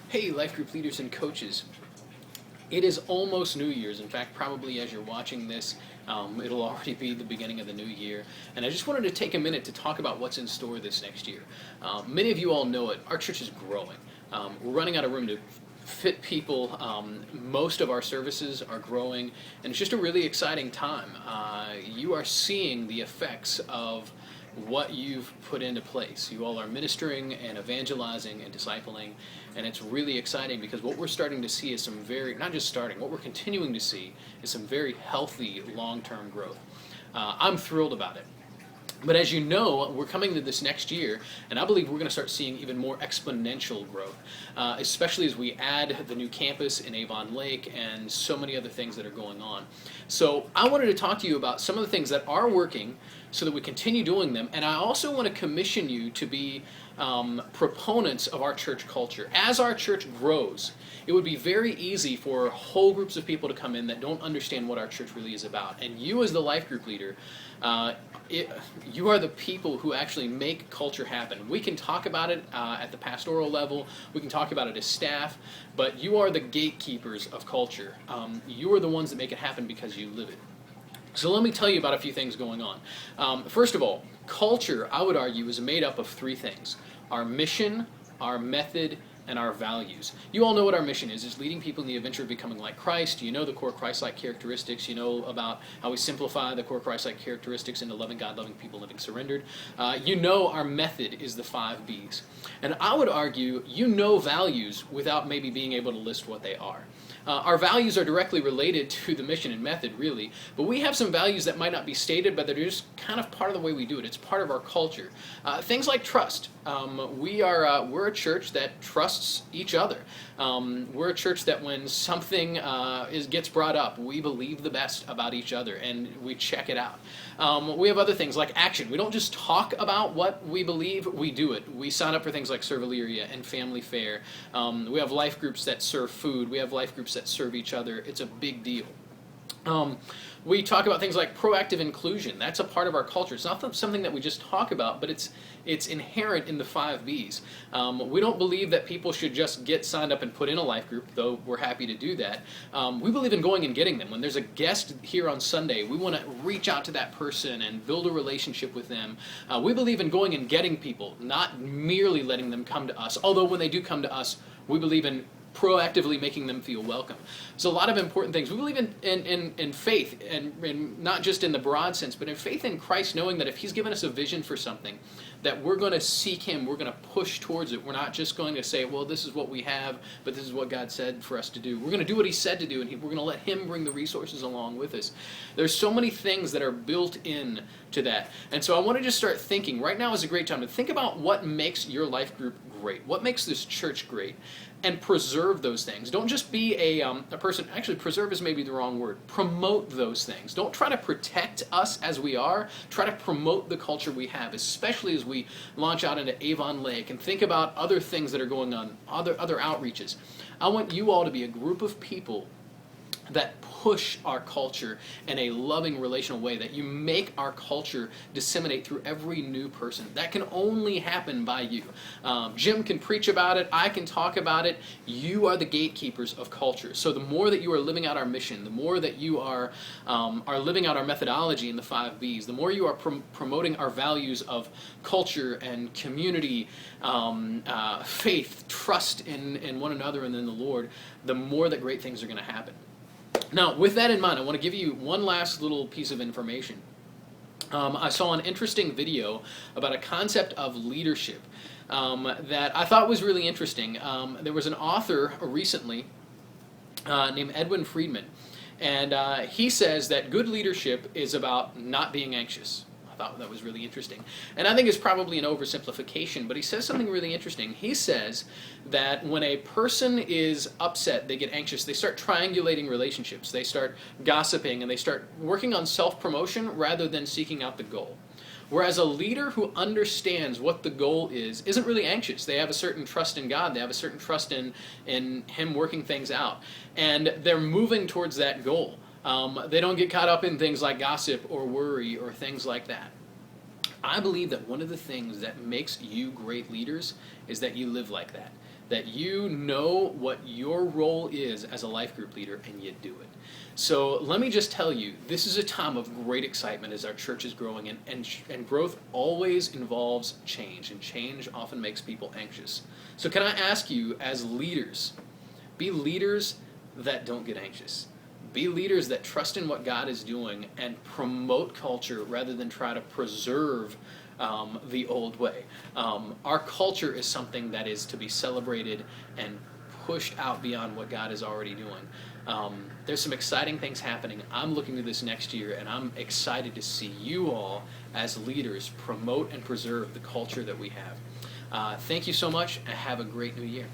Hey, life group leaders and coaches. It is almost New Year's. In fact, probably as you're watching this, it'll already be the beginning of the new year. And I just wanted to take a minute to talk about what's in store this next year. Many of you all know it. Our church is growing. We're running out of room to fit people. Most of our services are growing, and it's just a really exciting time. You are seeing the effects of what you've put into place. You all are ministering and evangelizing and discipling, and it's really exciting because what we're starting to see is what we're continuing to see is some very healthy long-term growth. I'm thrilled about it. But as you know, we're coming to this next year, and I believe we're going to start seeing even more exponential growth, especially as we add the new campus in Avon Lake and so many other things that are going on. So I wanted to talk to you about some of the things that are working so that we continue doing them, and I also want to commission you to be proponents of our church culture. As our church grows, it would be very easy for whole groups of people to come in that don't understand what our church really is about. And you as the life group leader, you are the people who actually make culture happen. We can talk about it at the pastoral level, we can talk about it as staff, but you are the gatekeepers of culture. You are the ones that make it happen because you live it. So let me tell you about a few things going on. First of all, culture, I would argue, is made up of three things: our mission, our method, and our values. You all know what our mission is. It's leading people in the adventure of becoming like Christ. You know the core Christ-like characteristics. You know about how we simplify the core Christ-like characteristics into loving God, loving people, living surrendered. You know our method is the 5 B's. And I would argue you know values without maybe being able to list what they are. Our values are directly related to the mission and method, really, but we have some values that might not be stated, but they're just kind of part of the way we do it. It's part of our culture. Things like trust. We're a church that trusts each other. We're a church that when something gets brought up, we believe the best about each other and we check it out. We have other things like action. We don't just talk about what we believe, we do it. We sign up for things like Servaleria and Family Fare. We have life groups that serve food. We have life groups that serve each other. It's a big deal. We talk about things like proactive inclusion. That's a part of our culture. It's not something that we just talk about, but it's inherent in the 5 B's. We don't believe that people should just get signed up and put in a life group, though we're happy to do that. We believe in going and getting them. When there's a guest here on Sunday, we want to reach out to that person and build a relationship with them. We believe in going and getting people, not merely letting them come to us, although when they do come to us, we believe in proactively making them feel welcome. So a lot of important things. We believe in faith, and not just in the broad sense, but in faith in Christ, knowing that if He's given us a vision for something, that we're going to seek Him, we're going to push towards it. We're not just going to say, well, this is what we have, but this is what God said for us to do. We're going to do what He said to do, and we're going to let Him bring the resources along with us. There's so many things that are built in to that. And so I want to just start thinking. Right now is a great time to think about what makes your life group great. What makes this church great? And preserve those things. Don't just be a person, actually preserve is maybe the wrong word. Promote those things. Don't try to protect us as we are. Try to promote the culture we have, especially as we launch out into Avon Lake and think about other things that are going on, other outreaches. I want you all to be a group of people that push our culture in a loving relational way, that you make our culture disseminate through every new person. That can only happen by you. Jim can preach about it, I can talk about it. You are the gatekeepers of culture. So the more that you are living out our mission, the more that you are living out our methodology in the 5 B's, the more you are promoting our values of culture and community, faith, trust in one another and in the Lord, the more that great things are going to happen. Now, with that in mind, I want to give you one last little piece of information. I saw an interesting video about a concept of leadership that I thought was really interesting. There was an author recently named Edwin Friedman, and he says that good leadership is about not being anxious. I thought that was really interesting. And I think it's probably an oversimplification, but he says something really interesting. He says that when a person is upset, they get anxious, they start triangulating relationships, they start gossiping, and they start working on self-promotion rather than seeking out the goal. Whereas a leader who understands what the goal is isn't really anxious. They have a certain trust in God. They have a certain trust in Him working things out. And they're moving towards that goal. They don't get caught up in things like gossip or worry or things like that. I believe that one of the things that makes you great leaders is that you live like that. that you know what your role is as a life group leader and you do it. So let me just tell you, this is a time of great excitement as our church is growing, and growth always involves change, and change often makes people anxious. So can I ask you, as leaders, be leaders that don't get anxious. Be leaders that trust in what God is doing and promote culture rather than try to preserve the old way. Our culture is something that is to be celebrated and pushed out beyond what God is already doing. There's some exciting things happening. I'm looking to this next year, and I'm excited to see you all as leaders promote and preserve the culture that we have. Thank you so much, and have a great new year.